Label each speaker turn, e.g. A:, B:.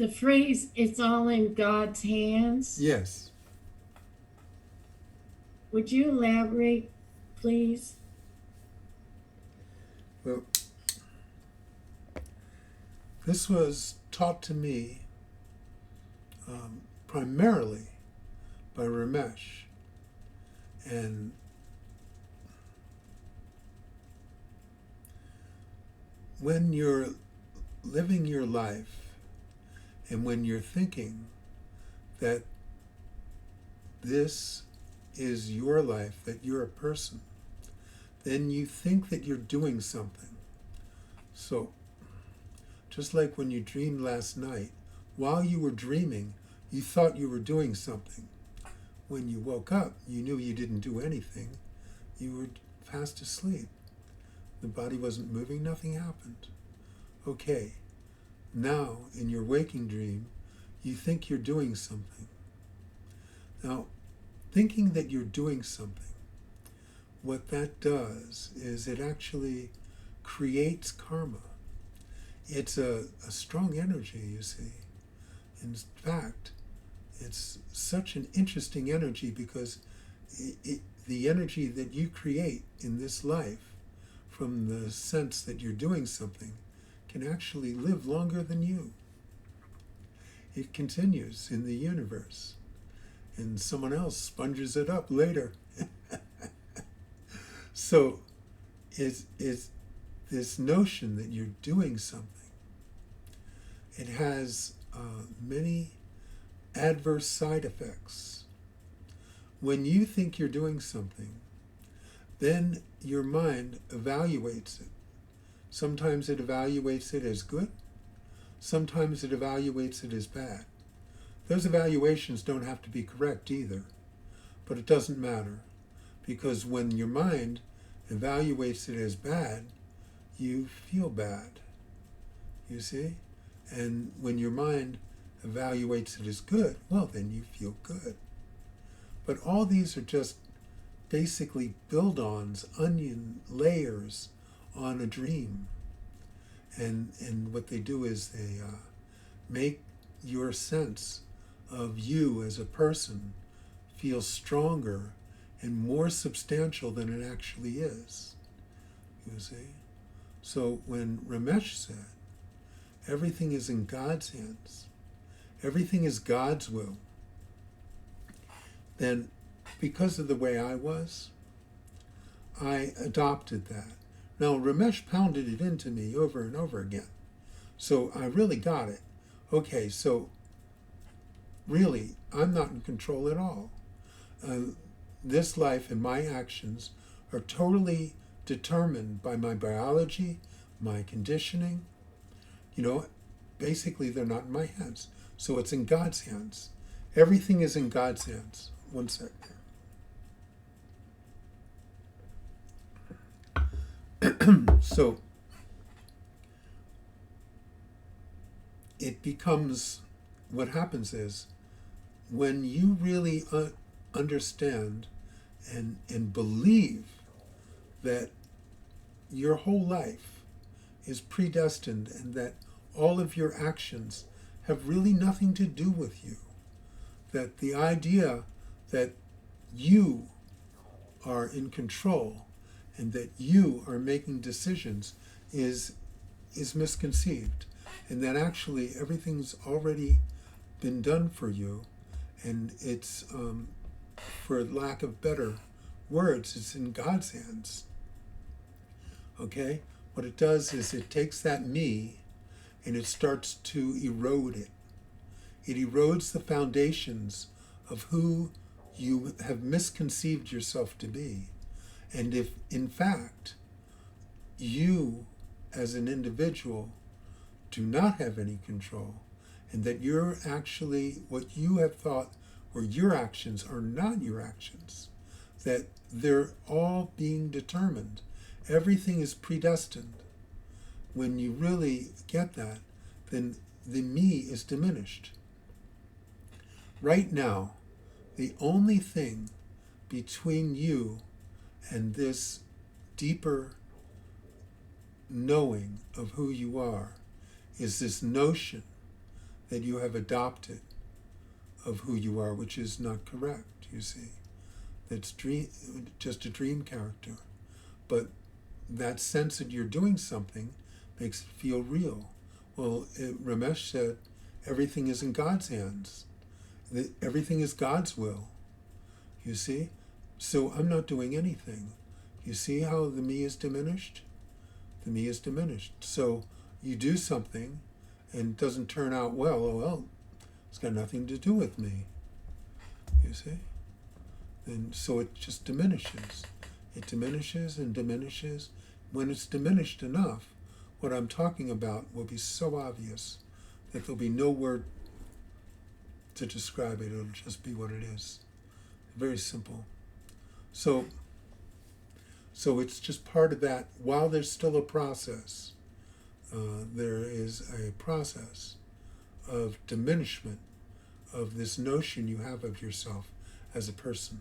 A: The phrase, it's all in God's hands.
B: Yes.
A: Would you elaborate, please?
B: Well, this was taught to me primarily by Ramesh. And when you're living your life and when you're thinking that this is your life, that you're a person, then you think that you're doing something. So, just like when you dreamed last night, while you were dreaming, you thought you were doing something. When you woke up, you knew you didn't do anything. You were fast asleep. The body wasn't moving, nothing happened. Okay, now in your waking dream, you think you're doing something. Now, thinking that you're doing something, what that does is it actually creates karma. It's a strong energy, you see. In fact, it's such an interesting energy because the energy that you create in this life from the sense that you're doing something can actually live longer than you. It continues in the universe, and someone else sponges it up later. So it's this notion that you're doing something. It has many adverse side effects. When you think you're doing something, then your mind evaluates it. Sometimes it evaluates it as good. Sometimes it evaluates it as bad. Those evaluations don't have to be correct either, but it doesn't matter, because when your mind evaluates it as bad, you feel bad, you see? And when your mind evaluates it as good, well, then you feel good. But all these are just basically build-ons, onion layers on a dream. And what they do is they make your sense of you as a person feel stronger and more substantial than it actually is, you see? So when Ramesh said, everything is in God's hands, everything is God's will, then because of the way I was, I adopted that. Now, Ramesh pounded it into me over and over again. So I really got it. Okay, so really, I'm not in control at all. This life and my actions are totally determined by my biology, my conditioning. You know, basically they're not in my hands. So it's in God's hands. Everything is in God's hands. One sec. So it becomes, what happens is, when you really understand and believe that your whole life is predestined and that all of your actions have really nothing to do with you, that the idea that you are in control and that you are making decisions is misconceived, and that actually everything's already been done for you, and it's, for lack of better words, it's in God's hands. Okay? What it does is it takes that me and it starts to erode it. It erodes the foundations of who you have misconceived yourself to be. And if, in fact, you as an individual do not have any control, and that you're actually, what you have thought were your actions are not your actions, that they're all being determined. Everything is predestined. When you really get that, then the me is diminished. Right now, the only thing between you and this deeper knowing of who you are is this notion that you have adopted of who you are, which is not correct, you see. That's just a dream character. But that sense that you're doing something makes it feel real. Well, Ramesh said, everything is in God's hands. Everything is God's will, you see? So I'm not doing anything. You see how the me is diminished? The me is diminished. So you do something and it doesn't turn out well, oh well, it's got nothing to do with me, you see? And so it just diminishes. It diminishes and diminishes. When it's diminished enough, what I'm talking about will be so obvious that there'll be no word to describe it. It'll just be what it is. Very simple. So it's just part of that. While there's still a process, there is a process of diminishment of this notion you have of yourself as a person.